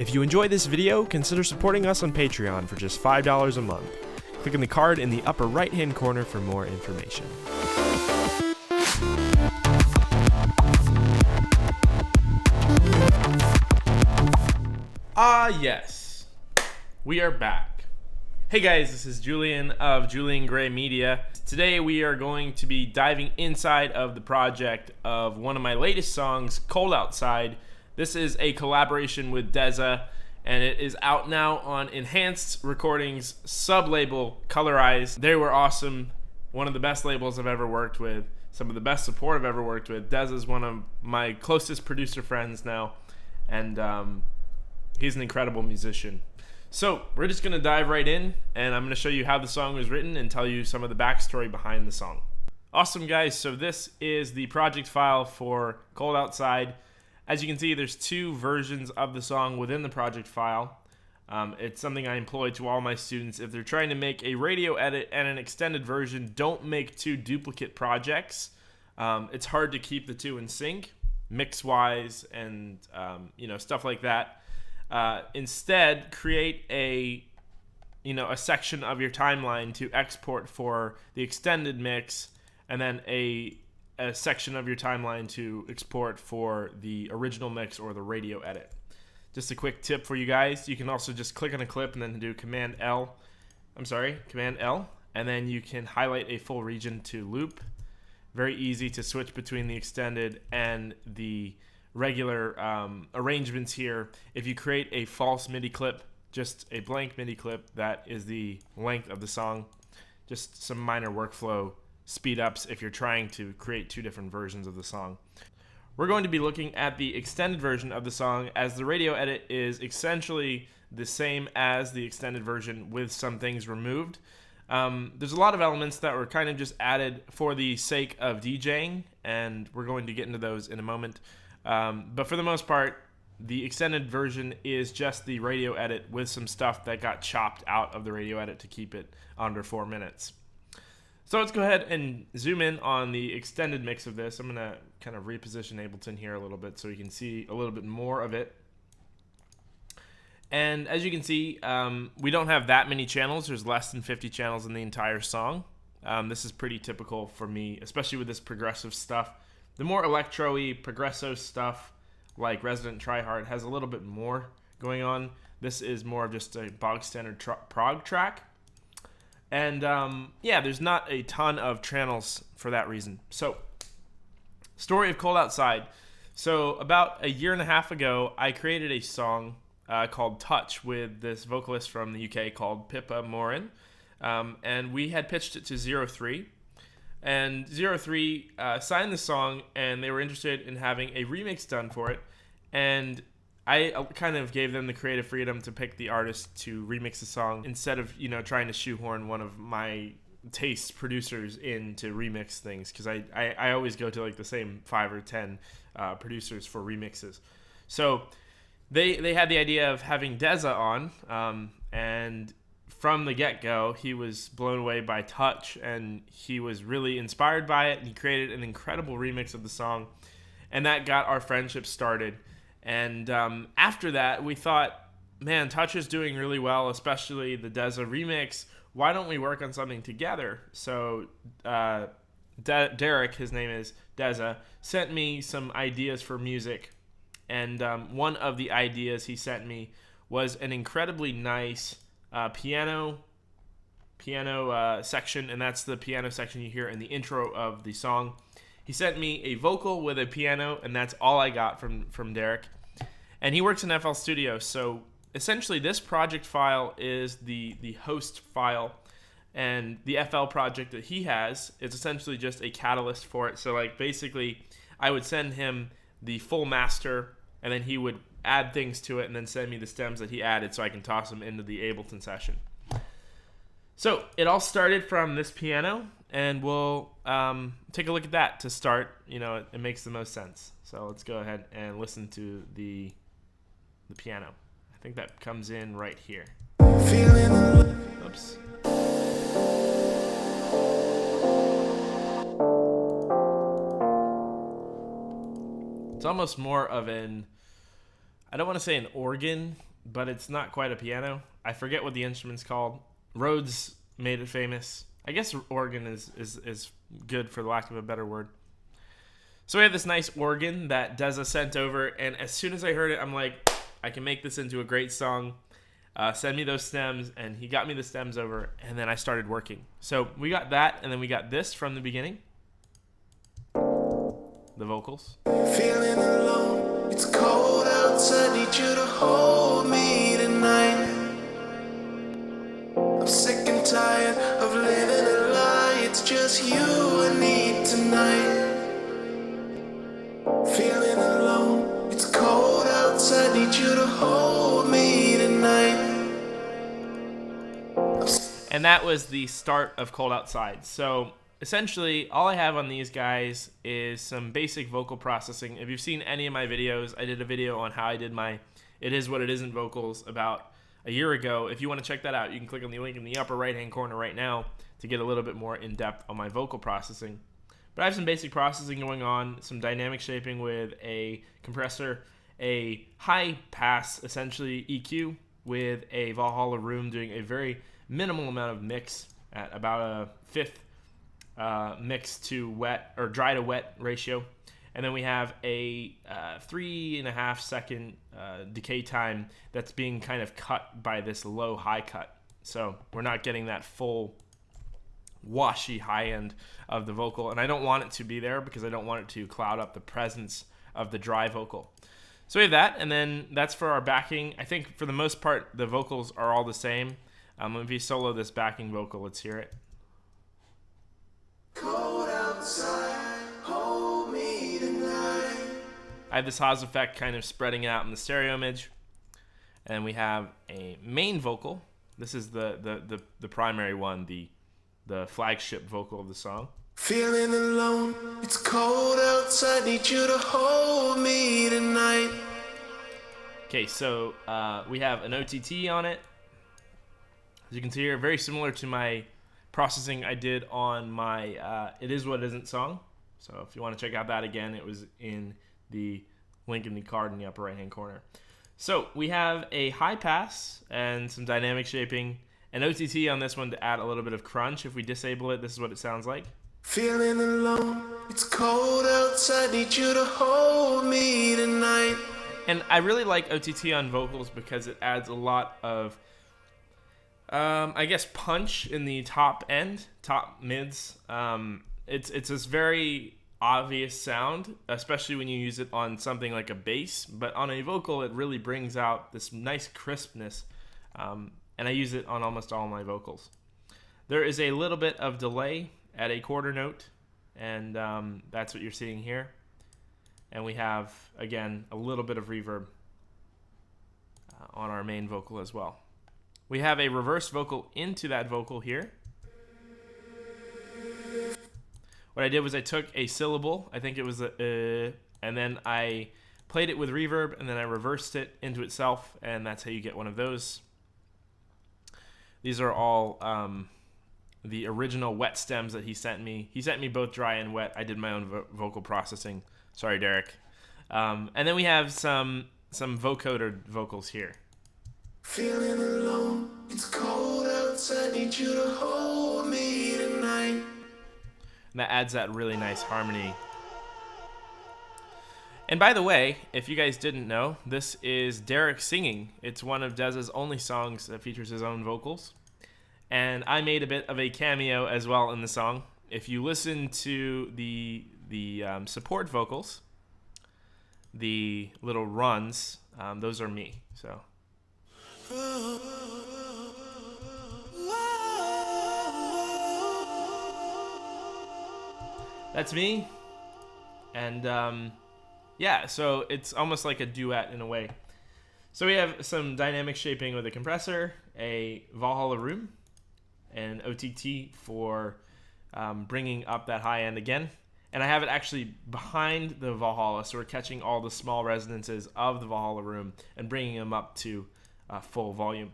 If you enjoy this video, consider supporting us on Patreon for just $5 a month. Click on the card in the upper right-hand corner for more information. Yes, we are back. Hey guys, this is Julian of Julian Gray Media. Today we are going to be diving inside of the project of one of my latest songs, Cold Outside. This is a collaboration with Dezza, and it is out now on Enhanced Recordings sub-label Colorize. They were awesome. One of the best labels I've ever worked with. Some of the best support I've ever worked with. Dezza is one of my closest producer friends now, and he's an incredible musician. So we're just going to dive right in, and I'm going to show you how the song was written and tell you some of the backstory behind the song. Awesome, guys. So this is the project file for Cold Outside. As you can see, there's two versions of the song within the project file. It's something I employ to all my students. If they're trying to make a radio edit and an extended version, don't make two duplicate projects. It's hard to keep the two in sync, mix-wise, and stuff like that. Instead, create a section of your timeline to export for the extended mix, and then a section of your timeline to export for the original mix or the radio edit. Just a quick tip for you guys: you can also just click on a clip and then do Command L, and then you can highlight a full region to loop. Very easy to switch between the extended and the regular arrangements here. If you create a false MIDI clip, just a blank MIDI clip that is the length of the song, just some minor workflow speed ups if you're trying to create two different versions of the song. We're going to be looking at the extended version of the song, as the radio edit is essentially the same as the extended version with some things removed. There's a lot of elements that were kind of just added for the sake of DJing, and we're going to get into those in a moment. But for the most part, the extended version is just the radio edit with some stuff that got chopped out of the radio edit to keep it under 4 minutes. So let's go ahead and zoom in on the extended mix of this. I'm going to kind of reposition Ableton here a little bit so you can see a little bit more of it. And as you can see, we don't have that many channels. There's less than 50 channels in the entire song. This is pretty typical for me, especially with this progressive stuff. The more electro-y, progresso stuff, like Resident Tryhard, has a little bit more going on. This is more of just a bog standard prog track. And there's not a ton of channels for that reason. So, story of Cold Outside. So about a year and a half ago, I created a song called Touch with this vocalist from the UK called Pippa Morin. And we had pitched it to 03. And 03 signed the song, and they were interested in having a remix done for it. And I kind of gave them the creative freedom to pick the artist to remix the song instead of trying to shoehorn one of my taste producers in to remix things, because I always go to like the same 5 or 10 producers for remixes. So they had the idea of having Dezza on, and from the get-go, he was blown away by Touch, and he was really inspired by it, and he created an incredible remix of the song, and that got our friendship started. And after that, we thought, man, Touch is doing really well, especially the Dezza remix. Why don't we work on something together? So Derek, his name is Dezza, sent me some ideas for music, and one of the ideas he sent me was an incredibly nice piano section, and that's the piano section you hear in the intro of the song. He sent me a vocal with a piano, and that's all I got from Derek. And he works in FL Studio, so essentially this project file is the host file, and the FL project that he has is essentially just a catalyst for it. So like basically I would send him the full master, and then he would add things to it and then send me the stems that he added so I can toss them into the Ableton session. So it all started from this piano, and we'll take a look at that to start. It makes the most sense. So let's go ahead and listen to the piano. I think that comes in right here. Oops. It's almost more of an, I don't want to say an organ, but it's not quite a piano. I forget what the instrument's called. Rhodes made it famous. I guess organ is good, for the lack of a better word. So we have this nice organ that Dezza sent over, and as soon as I heard it, I'm like, I can make this into a great song. Send me those stems, and he got me the stems over, and then I started working. So we got that, and then we got this from the beginning. The vocals. Feeling alone, it's cold outside, need you to hold me tonight. I'm sick and tired of living a lie, it's just you I need tonight. Feeling alone, it's cold outside, need you to hold me tonight. And that was the start of Cold Outside. So essentially, all I have on these guys is some basic vocal processing. If you've seen any of my videos, I did a video on how I did my It Is What It Isn't vocals about a year ago. If you want to check that out, you can click on the link in the upper right-hand corner right now to get a little bit more in-depth on my vocal processing. But I have some basic processing going on, some dynamic shaping with a compressor, a high pass, essentially EQ, with a Valhalla Room doing a very minimal amount of mix at about a fifth mix to wet or dry to wet ratio. And then we have a 3.5 second decay time that's being kind of cut by this low high cut. So we're not getting that full washy high end of the vocal, and I don't want it to be there because I don't want it to cloud up the presence of the dry vocal. So we have that, and then that's for our backing. I think for the most part the vocals are all the same. If you solo this backing vocal, let's hear it. Cold outside, hold me tonight. I have this Haas effect kind of spreading out in the stereo image, and we have a main vocal. This is the primary one, the flagship vocal of the song. Feeling alone, it's cold outside, need you to hold me tonight. Okay, so we have an OTT on it. As you can see here, very similar to my processing I did on my It Is What It Isn't song. So if you want to check out that again, it was in the link in the card in the upper right hand corner. So we have a high pass and some dynamic shaping, an OTT on this one to add a little bit of crunch. If we disable it, this is what it sounds like. Feeling alone, it's cold outside, need you to hold me tonight. And I really like OTT on vocals because it adds a lot of I guess punch in the top end, top mids. It's this very obvious sound, especially when you use it on something like a bass, but on a vocal it really brings out this nice crispness, and I use it on almost all my vocals. There is a little bit of delay at a quarter note, and that's what you're seeing here. And we have, again, a little bit of reverb on our main vocal as well. We have a reverse vocal into that vocal here. What I did was I took a syllable, I think it was a and then I played it with reverb, and then I reversed it into itself, and that's how you get one of those. These are all the original wet stems that he sent me. He sent me both dry and wet. I did my own vocal processing. Sorry, Derek. And then we have some vocoder vocals here. Feeling alone, it's cold outside, need you to hold me tonight. And that adds that really nice harmony. And by the way, if you guys didn't know, this is Derek singing. It's one of Dezza's only songs that features his own vocals. And I made a bit of a cameo as well in the song. If you listen to the support vocals, the little runs, those are me. So. That's me. And yeah, so it's almost like a duet in a way. So we have some dynamic shaping with a compressor, a Valhalla Room, and OTT for bringing up that high end again. And I have it actually behind the Valhalla, so we're catching all the small resonances of the Valhalla Room and bringing them up to full volume.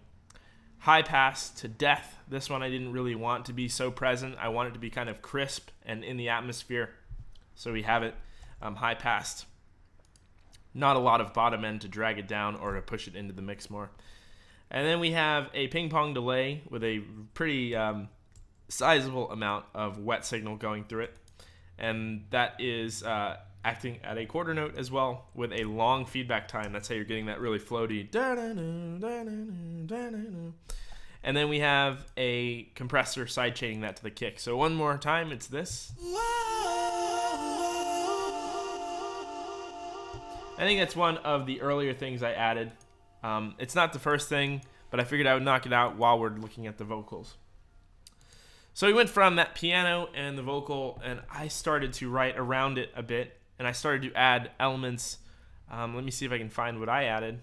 High pass to death. This one I didn't really want to be so present. I want it to be kind of crisp and in the atmosphere. So we have it high passed. Not a lot of bottom end to drag it down or to push it into the mix more. And then we have a ping pong delay with a pretty sizable amount of wet signal going through it. And that is acting at a quarter note as well with a long feedback time. That's how you're getting that really floaty. And then we have a compressor sidechaining that to the kick. So one more time, it's this. I think that's one of the earlier things I added. It's not the first thing, but I figured I would knock it out while we're looking at the vocals. So we went from that piano and the vocal, and I started to write around it a bit, and I started to add elements. Let me see if I can find what I added.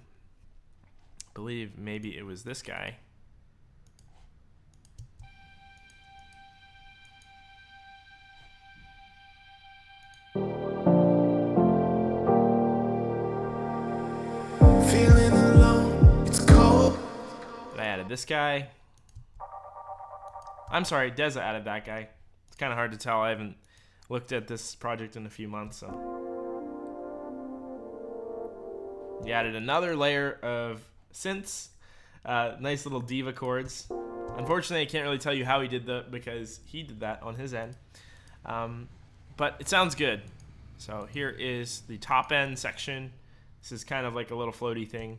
I believe maybe it was this guy. Feeling alone, it's cold. But I added this guy. I'm sorry, Dezza added that guy. It's kind of hard to tell. I haven't looked at this project in a few months. So he added another layer of synths, nice little diva chords. Unfortunately, I can't really tell you how he did that because he did that on his end. But it sounds good. So here is the top end section. This is kind of like a little floaty thing.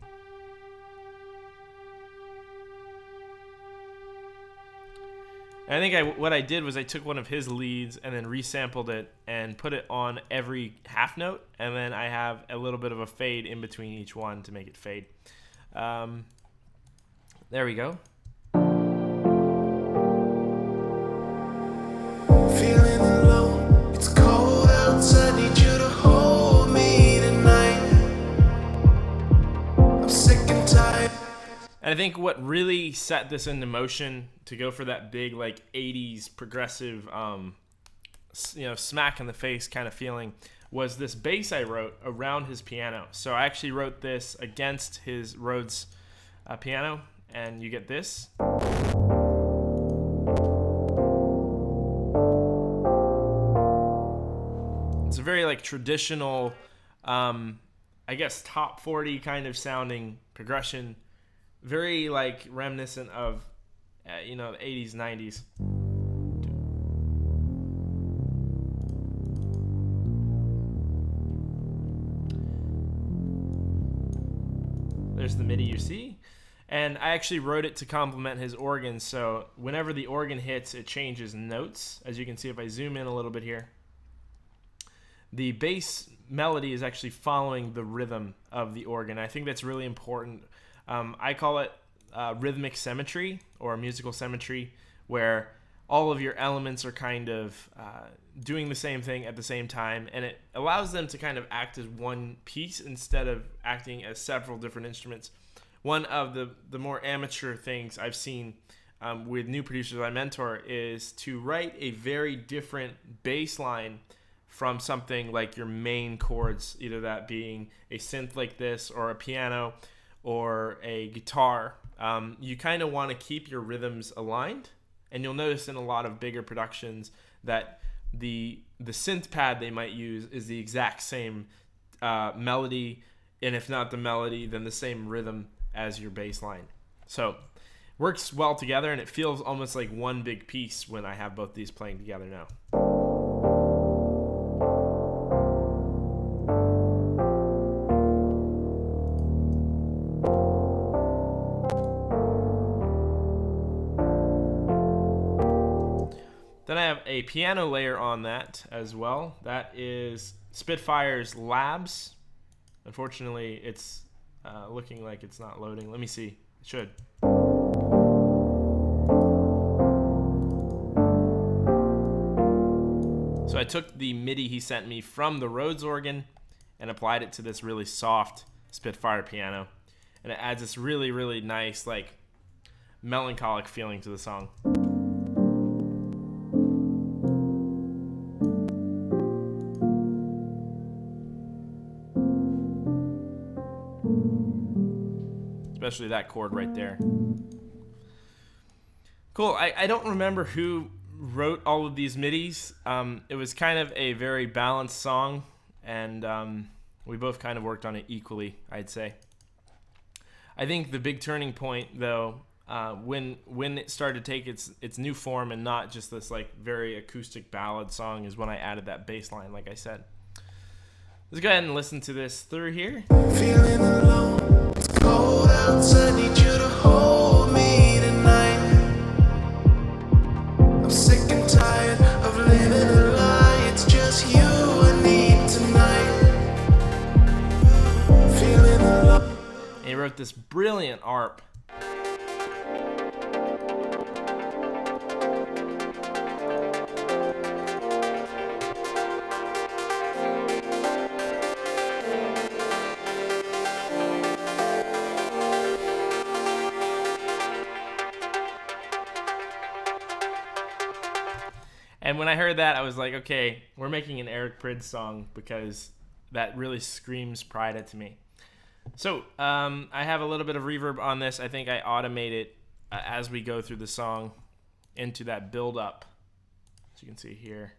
And I think what I did was I took one of his leads and then resampled it and put it on every half note, and then I have a little bit of a fade in between each one to make it fade. There we go. Feeling alone, it's cold outside, need you to hold me tonight. I'm sick and tired. And I think what really set this into motion to go for that big like 80s progressive smack in the face kind of feeling was this bass I wrote around his piano. So I actually wrote this against his Rhodes piano, and you get this. It's a very like traditional I guess top 40 kind of sounding progression, very like reminiscent of the 80s, 90s. There's the MIDI you see. And I actually wrote it to complement his organ, so whenever the organ hits, it changes notes. As you can see if I zoom in a little bit here. The bass melody is actually following the rhythm of the organ. I think that's really important. I call it rhythmic symmetry or musical symmetry, where all of your elements are kind of doing the same thing at the same time, and it allows them to kind of act as one piece instead of acting as several different instruments. One of the more amateur things I've seen with new producers I mentor is to write a very different bass line from something like your main chords, either that being a synth like this or a piano or a guitar. You kind of want to keep your rhythms aligned, and you'll notice in a lot of bigger productions that the synth pad they might use is the exact same melody, and if not the melody, then the same rhythm as your bass line. So works well together, and it feels almost like one big piece when I have both these playing together now. Then I have a piano layer on that as well. That is Spitfire's Labs. Unfortunately, it's looking like it's not loading. Let me see. It should. So I took the MIDI he sent me from the Rhodes organ and applied it to this really soft Spitfire piano. And it adds this really, really nice, like, melancholic feeling to the song. Especially that chord right there. Cool. I don't remember who wrote all of these MIDIs. It was kind of a very balanced song, and We both kind of worked on it equally, I'd say. I think the big turning point, though, when it started to take its new form and not just this like very acoustic ballad song, is when I added that bass line, like I said. Let's go ahead and listen to this through here. Feeling alone, it's cold outside, need you to hold me tonight. I'm sick and tired of living a lie, it's just you I need tonight. Feeling alone. And he wrote this brilliant ARP. And when I heard that, I was like, okay, we're making an Eric Prydz song, because that really screams Pride to me. So I have a little bit of reverb on this. I think I automate it as we go through the song into that build up, as you can see here.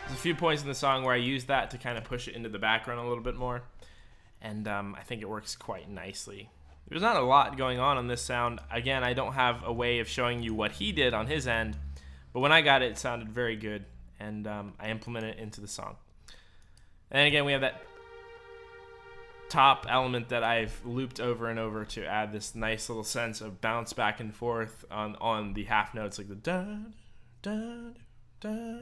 There's a few points in the song where I use that to kind of push it into the background a little bit more. And I think it works quite nicely. There's not a lot going on this sound. Again, I don't have a way of showing you what he did on his end, but when I got it, it sounded very good, and I implemented it into the song. And again, we have that top element that I've looped over and over to add this nice little sense of bounce back and forth on the half notes, like the da da da.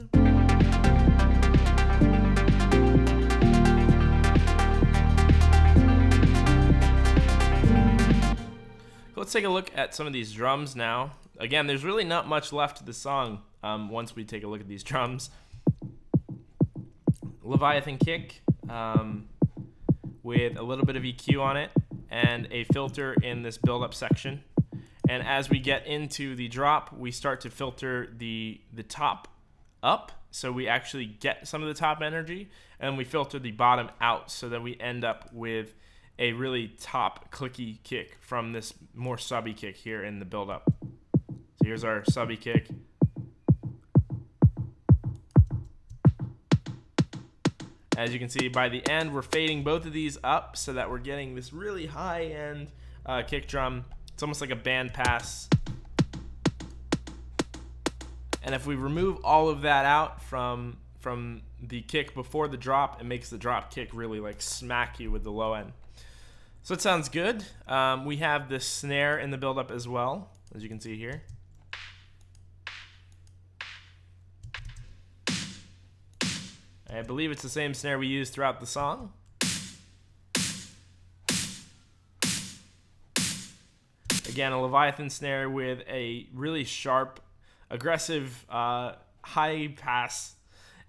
Let's take a look at some of these drums now. Again, there's really not much left to the song once we take a look at these drums. Leviathan kick with a little bit of EQ on it and a filter in this build-up section. And as we get into the drop, we start to filter the top up, so we actually get some of the top energy, and we filter the bottom out so that we end up with a really top clicky kick from this more subby kick here in the build-up. So here's our subby kick. As you can see, by the end, we're fading both of these up so that we're getting this really high-end kick drum. It's almost like a band pass. And if we remove all of that out from the kick before the drop, it makes the drop kick really like smack you with the low end. So it sounds good. We have the snare in the build-up as well, as you can see here. I believe it's the same snare we used throughout the song. Again, a Leviathan snare with a really sharp, aggressive, high pass,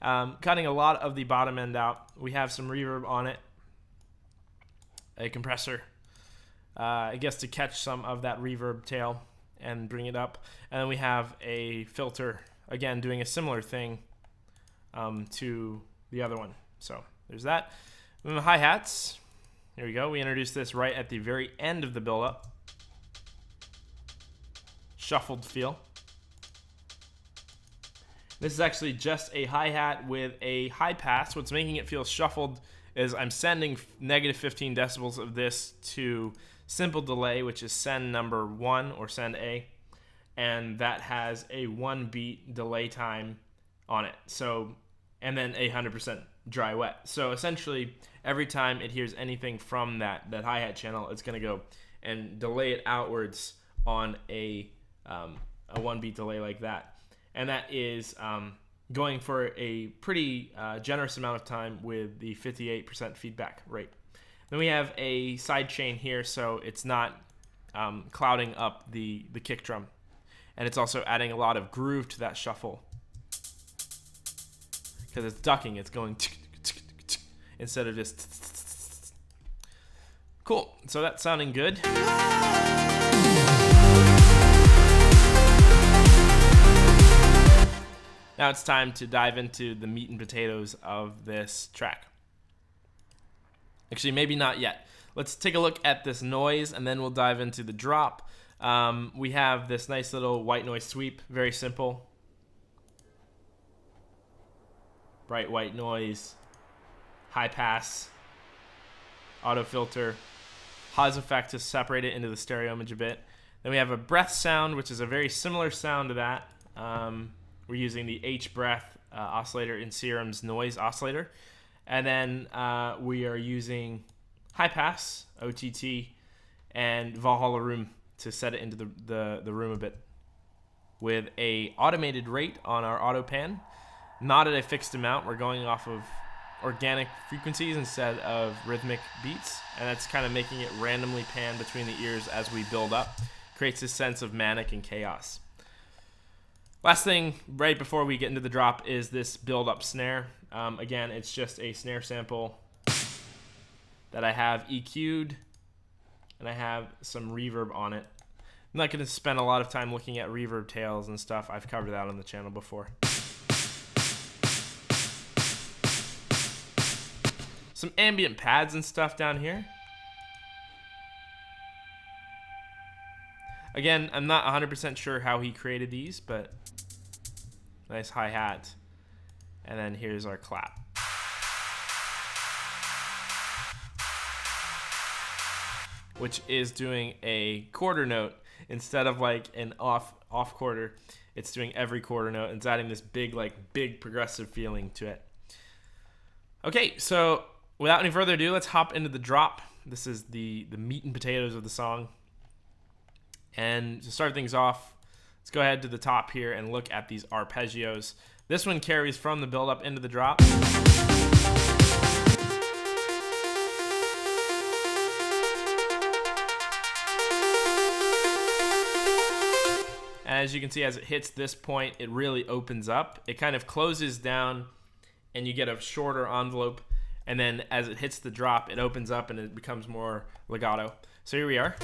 cutting a lot of the bottom end out. We have some reverb on it. A compressor, I guess, to catch some of that reverb tail and bring it up. And then we have a filter, again, doing a similar thing to the other one. So there's that. And the hi-hats, here we go. We introduced this right at the very end of the build-up. Shuffled feel. This is actually just a hi-hat with a high pass. What's making it feel shuffled is I'm sending negative 15 decibels of this to simple delay, which is send number 1 or send A, and that has a 1 beat delay time on it. So, and then 100% dry wet. So essentially, every time it hears anything from that hi-hat channel, it's gonna go and delay it outwards on a 1 beat delay like that. And that is going for a pretty generous amount of time with the 58% feedback rate. Then we have a side chain here, so it's not clouding up the kick drum. And it's also adding a lot of groove to that shuffle. Because it's ducking, it's going instead of just cool. So that's sounding good. Now it's time to dive into the meat and potatoes of this track. Actually, maybe not yet. Let's take a look at this noise, and then we'll dive into the drop. We have this nice little white noise sweep, very simple. Bright white noise, high pass, auto filter, Haas effect to separate it into the stereo image a bit. Then we have a breath sound, which is a very similar sound to that. We're using the H breath oscillator in Serum's noise oscillator. And then we are using high pass, OTT, and Valhalla room to set it into the room a bit. With a automated rate on our auto pan, not at a fixed amount. We're going off of organic frequencies instead of rhythmic beats, and that's kind of making it randomly pan between the ears as we build up. Creates this sense of manic and chaos. Last thing right before we get into the drop is this build up snare. Again, it's just a snare sample that I have EQ'd, and I have some reverb on it. I'm not going to spend a lot of time looking at reverb tails and stuff. I've covered that on the channel before. Some ambient pads and stuff down here. Again, I'm not 100% sure how he created these, but nice hi-hat. And then here's our clap. Which is doing a quarter note instead of like an off quarter. It's doing every quarter note, and it's adding this big progressive feeling to it. Okay, so without any further ado, let's hop into the drop. This is the meat and potatoes of the song. And to start things off, let's go ahead to the top here and look at these arpeggios. This one carries from the build up into the drop. As you can see, as it hits this point, it really opens up. It kind of closes down and you get a shorter envelope. And then as it hits the drop, it opens up and it becomes more legato. So here we are.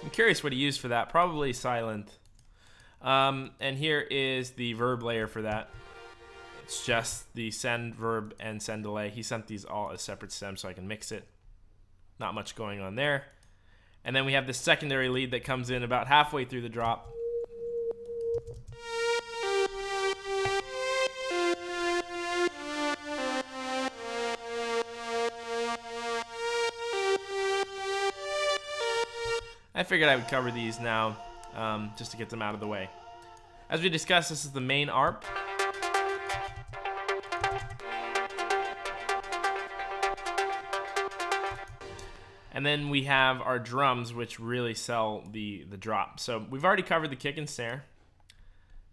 I'm curious what he used for that. Probably silent. And here is the verb layer for that. It's just the send verb and send delay. He sent these all as separate stems so I can mix it. Not much going on there. And then we have the secondary lead that comes in about halfway through the drop. I figured I would cover these now just to get them out of the way. As we discussed, this is the main ARP. And then we have our drums, which really sell the drop. So we've already covered the kick and snare,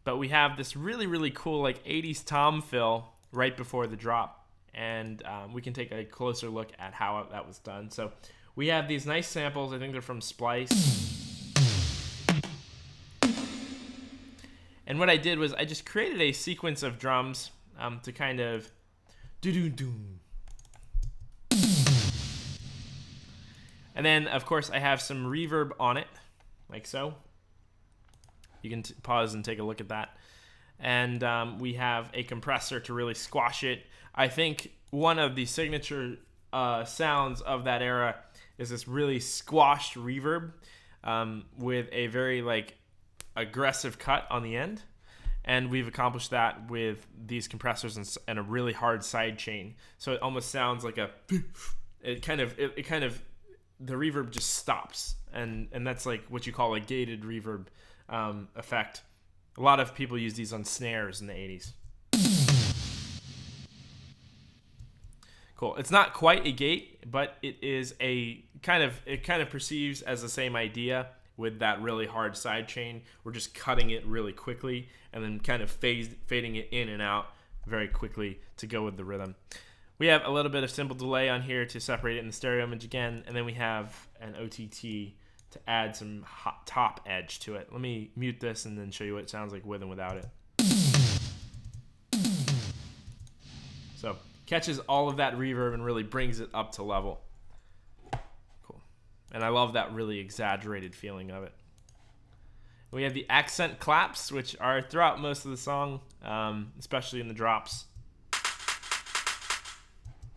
but we have this really cool like 80s tom fill right before the drop. And we can take a closer look at how that was done. So we have these nice samples. I think they're from Splice. And what I did was I just created a sequence of drums to kind of do-do-do. And then, of course, I have some reverb on it, like so. You can pause and take a look at that. And we have a compressor to really squash it. I think one of the signature sounds of that era is this really squashed reverb with a very aggressive cut on the end. And we've accomplished that with these compressors and a really hard side chain. So it almost sounds like the reverb just stops, and that's like what you call a gated reverb effect. A lot of people use these on snares in the 80s. Cool. It's not quite a gate, but it is it kind of perceives as the same idea with that really hard side chain. We're just cutting it really quickly and then kind of fading it in and out very quickly to go with the rhythm. We have a little bit of simple delay on here to separate it in the stereo image again, and then we have an OTT to add some top edge to it. Let me mute this and then show you what it sounds like with and without it. So catches all of that reverb and really brings it up to level. Cool. And I love that really exaggerated feeling of it. We have the accent claps, which are throughout most of the song, especially in the drops.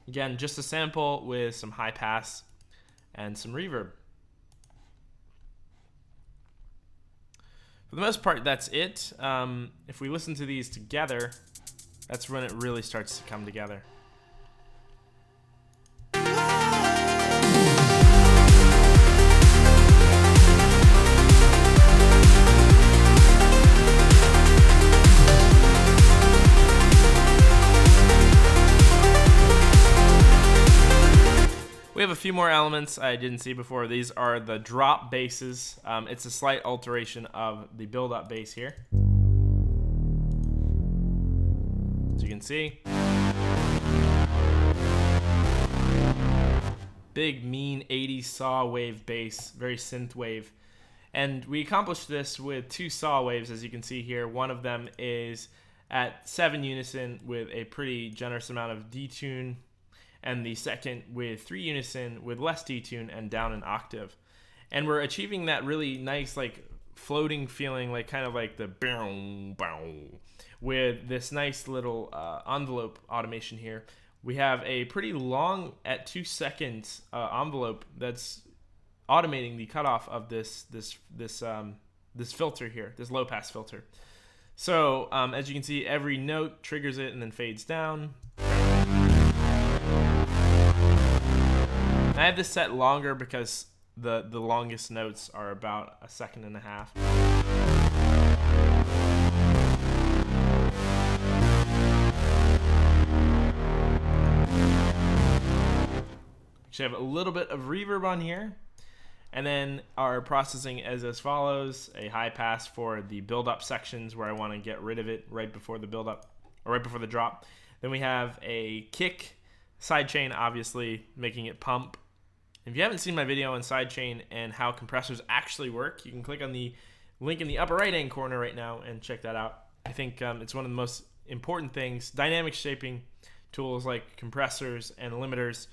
Again, just a sample with some high pass and some reverb. For the most part, that's it. If we listen to these together, that's when it really starts to come together. We have a few more elements I didn't see before. These are the drop basses. It's a slight alteration of the build-up bass here. As you can see. Big, mean 80s saw wave bass, very synth wave. And we accomplished this with 2 saw waves, as you can see here. One of them is at 7 unison with a pretty generous amount of detune, and the second with 3 unison with less detune and down an octave. And we're achieving that really nice, like, floating feeling, like kind of like the bow, bow, with this nice little envelope automation here. We have a pretty long, at 2 seconds, envelope that's automating the cutoff of this filter here, this low pass filter. So as you can see, every note triggers it and then fades down. I have this set longer because the longest notes are about 1.5 seconds. Actually, I have a little bit of reverb on here. And then our processing is as follows: a high pass for the build-up sections where I want to get rid of it right before the build-up, or right before the drop. Then we have a kick, sidechain, obviously making it pump. If you haven't seen my video on sidechain and how compressors actually work, you can click on the link in the upper right-hand corner right now and check that out. I think it's one of the most important things. Dynamic shaping tools like compressors and limiters,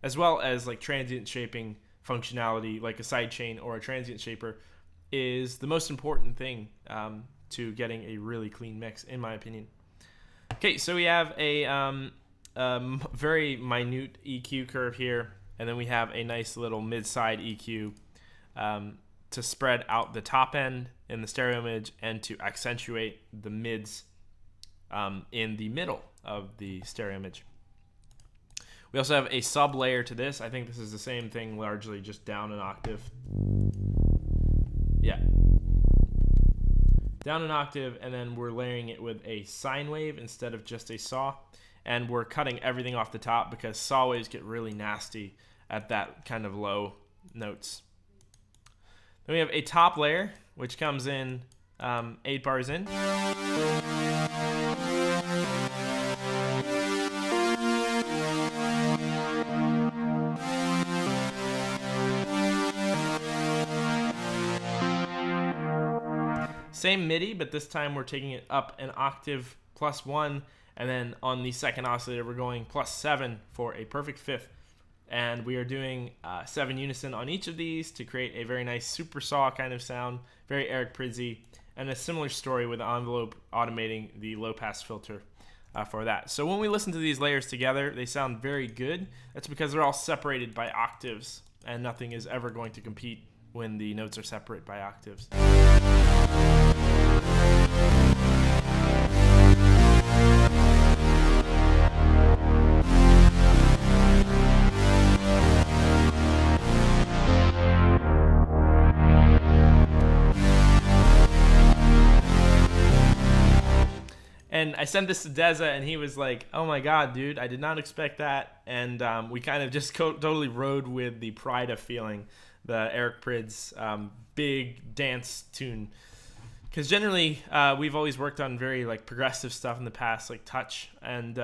as well as like transient shaping functionality like a sidechain or a transient shaper, is the most important thing to getting a really clean mix, in my opinion. Okay, so we have a very minute EQ curve here, and then we have a nice little mid-side EQ to spread out the top end in the stereo image and to accentuate the mids in the middle of the stereo image. We also have a sub layer to this. I think this is the same thing, largely just down an octave. Yeah. Down an octave, and then we're layering it with a sine wave instead of just a saw. And we're cutting everything off the top because saw waves get really nasty at that kind of low notes. Then we have a top layer, which comes in 8 bars in. Same MIDI, but this time we're taking it up an octave +1, and then on the second oscillator we're going +7 for a perfect fifth. And we are doing 7 unison on each of these to create a very nice super saw kind of sound, very Eric Prydz-y, and a similar story with the envelope automating the low pass filter for that. So when we listen to these layers together, they sound very good. That's because they're all separated by octaves, and nothing is ever going to compete when the notes are separate by octaves. And I sent this to Dezza, and he was like, "Oh my god, dude, I did not expect that." And we kind of just totally rode with the Prida feeling, the Eric Prydz big dance tune. Because generally, we've always worked on very like progressive stuff in the past, like Touch, and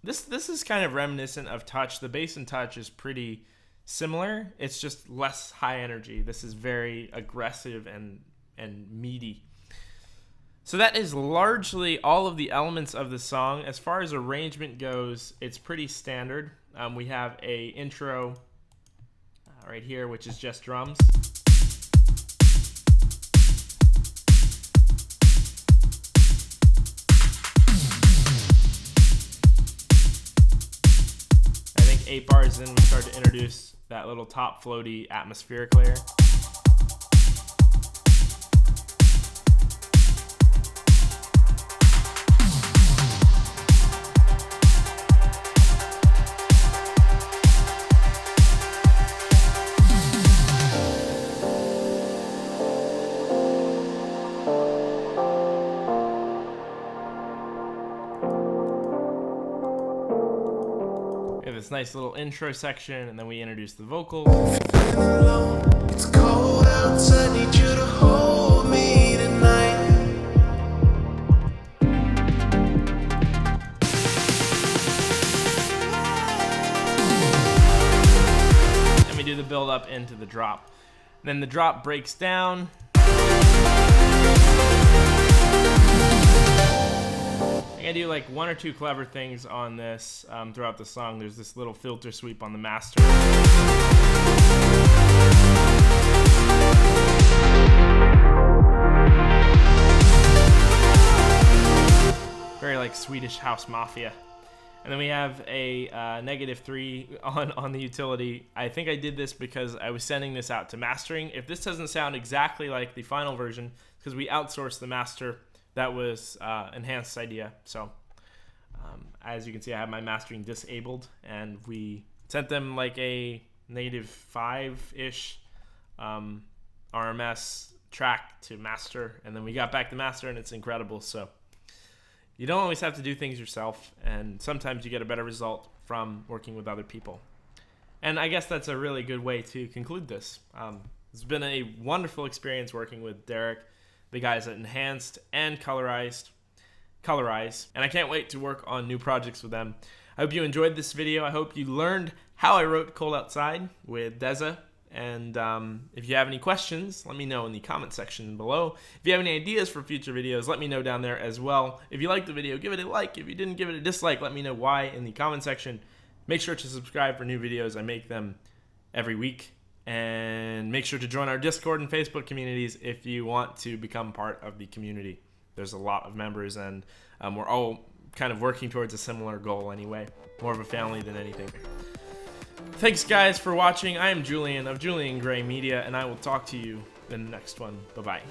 this is kind of reminiscent of Touch. The bass in Touch is pretty similar. It's just less high energy. This is very aggressive and meaty. So that is largely all of the elements of the song. As far as arrangement goes, it's pretty standard. We have a intro right here, which is just drums. 8 bars in, we start to introduce that little top floaty atmospheric layer. This nice little intro section, and then we introduce the vocals. It's cold outside, need you to hold me tonight. And we do the build up into the drop. And then the drop breaks down. I do like 1 or 2 clever things on this throughout the song. There's this little filter sweep on the master. Very like Swedish house mafia. And then we have a -3 on the utility. I think I did this because I was sending this out to mastering. If this doesn't sound exactly like the final version, because we outsourced the master. That was Enhanced's idea. So as you can see, I have my mastering disabled, and we sent them like a -5-ish RMS track to master, and then we got back to master, and it's incredible. So you don't always have to do things yourself, and sometimes you get a better result from working with other people. And I guess that's a really good way to conclude this. It's been a wonderful experience working with Derek, the guys at Enhanced and Colorize, and I can't wait to work on new projects with them. I hope you enjoyed this video. I hope you learned how I wrote Cold Outside with Dezza, and if you have any questions, let me know in the comment section below. If you have any ideas for future videos, let me know down there as well. If you liked the video, give it a like. If you didn't, give it a dislike. Let me know why in the comment section. Make sure to subscribe for new videos. I make them every week. And make sure to join our Discord and Facebook communities if you want to become part of the community. There's a lot of members, and we're all kind of working towards a similar goal anyway. More of a family than anything. Thanks, guys, for watching. I am Julian of Julian Gray Media, and I will talk to you in the next one. Bye-bye.